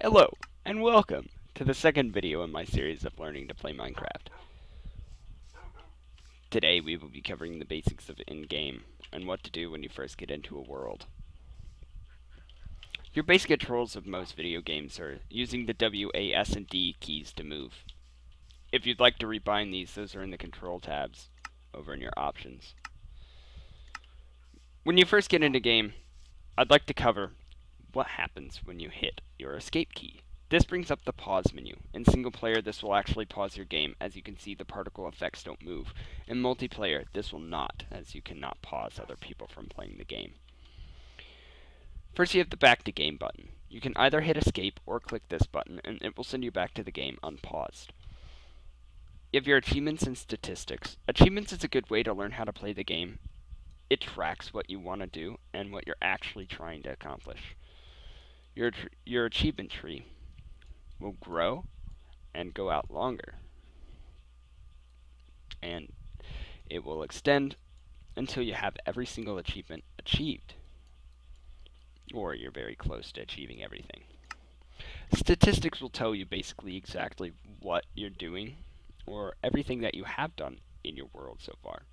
Hello, and welcome to the second video in my series of learning to play Minecraft. Today we will be covering the basics of in-game, and what to do when you first get into a world. Your basic controls of most video games are using the W, A, S, and D keys to move. If you'd like to rebind these, those are in the control tabs over in your options. When you first get into game, I'd like to cover what happens when you hit your escape key. This brings up the pause menu. In single player, this will actually pause your game. As you can see, the particle effects don't move. In multiplayer, this will not, as you cannot pause other people from playing the game. First, you have the back to game button. You can either hit escape or click this button, and it will send you back to the game unpaused. You have your achievements and statistics. Achievements is a good way to learn how to play the game. It tracks what you want to do and what you're actually trying to accomplish. Your achievement tree will grow and go out longer, and it will extend until you have every single achievement achieved, or you're very close to achieving everything. Statistics will tell you basically exactly what you're doing, or everything that you have done in your world so far.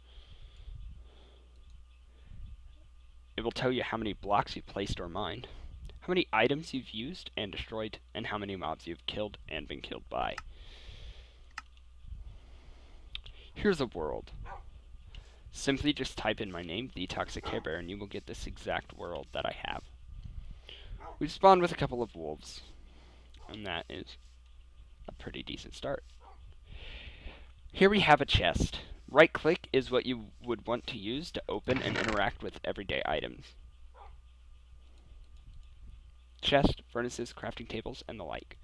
It will tell you how many blocks you've placed or mined, how many items you've used and destroyed, and how many mobs you've killed and been killed by. Here's a world. Simply just type in my name, The Toxic Care Bear, and you will get this exact world that I have. We've spawned with a couple of wolves, and that is a pretty decent start. Here we have a chest. Right click is what you would want to use to open and interact with everyday items. Chest, furnaces, crafting tables, and the like.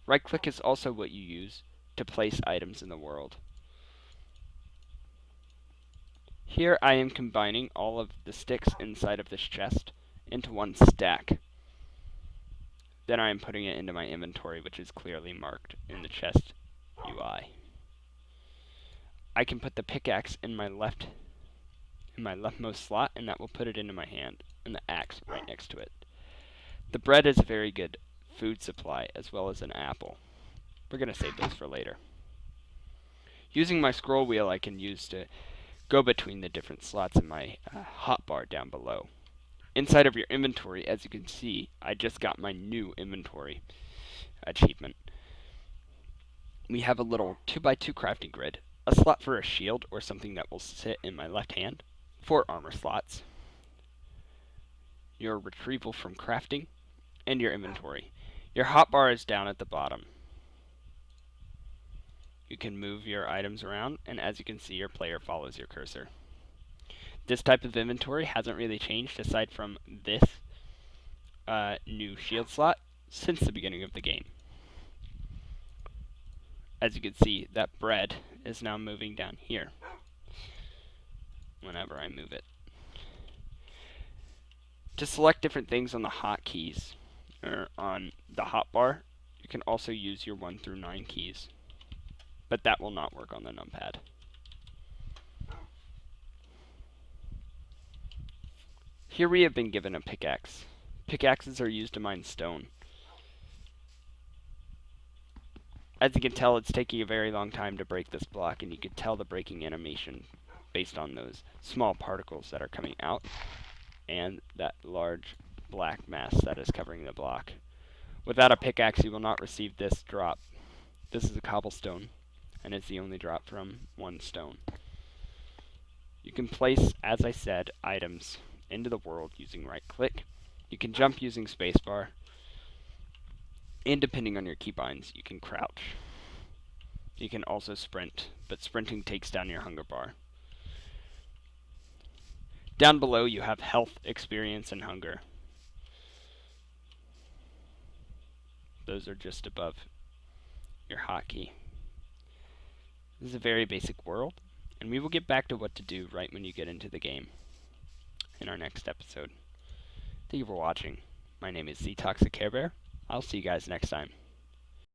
Right click is also what you use to place items in the world. Here I am combining all of the sticks inside of this chest into one stack. Then I am putting it into my inventory, which is clearly marked in the chest UI. I can put the pickaxe in my leftmost slot, and that will put it into my hand, and the axe right next to it. The bread is a very good food supply, as well as an apple. We're going to save those for later. Using my scroll wheel, I can use to go between the different slots in my hotbar down below. Inside of your inventory, as you can see, I just got my new inventory achievement. We have a little 2x2 crafting grid, a slot for a shield or something that will sit in my left hand, 4 armor slots, your retrieval from crafting, and your inventory. Your hotbar is down at the bottom. You can move your items around, and as you can see, your player follows your cursor. This type of inventory hasn't really changed aside from this new shield slot since the beginning of the game. As you can see, that bread is now moving down here whenever I move it. To select different things on the hotkeys, or on the hotbar, you can also use your 1 through 9 keys, but that will not work on the numpad. Here we have been given a pickaxe. Pickaxes are used to mine stone. As you can tell, it's taking a very long time to break this block, and you can tell the breaking animation based on those small particles that are coming out and that large black mass that is covering the block. Without a pickaxe, you will not receive this drop. This is a cobblestone, and it's the only drop from one stone. You can place, as I said, items into the world using right click. You can jump using spacebar, and depending on your keybinds, you can crouch. You can also sprint, but sprinting takes down your hunger bar. Down below you have health, experience, and hunger. Those are just above your hotkey. This is a very basic world, and we will get back to what to do right when you get into the game in our next episode. Thank you for watching. My name is The Toxic Care Bear. I'll see you guys next time.